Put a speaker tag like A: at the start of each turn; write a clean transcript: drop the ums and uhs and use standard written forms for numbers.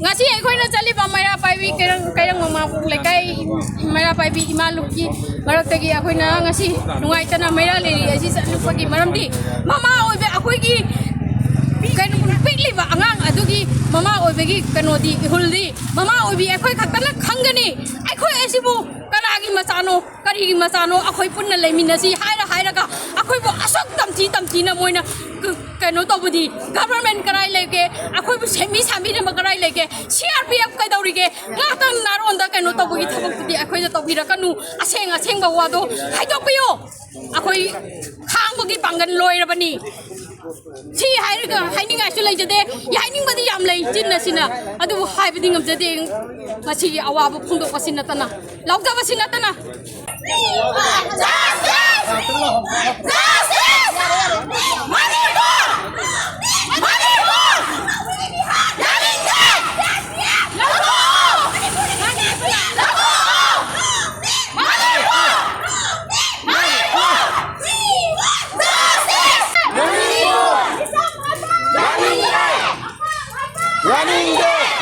A: ngasi akhoi na chali ba Meira paibi kairang mama pung lekai Meira paibi imalukki maraktagi akhoi na ngasi nungai tana Meira leri asi salupagi maramdi mama oibe akhoi gi kain pikli ba angang adugi mama oibegi kanodi huldi mama oibi akhoi khaktana khangani akhoi asibu kanagi machano karigi machano akhoi punna leiminasi haira ka akhoi bo asok tamchi na moina kano tobudi government karai leke akhoi bu semi sami na karai leke CRPF kai daurige latang naronda kano tobugi thabukti akhoi na tobira kanu aseng ba wado haidokpiyo akhoi khangbogi pangan loirabani si hairaga haininga su leijade yaining badi yam lei jinna sina adu haibadi ngamjade ngasi awabu phungdok pasina tana laukda pasina tana
B: Running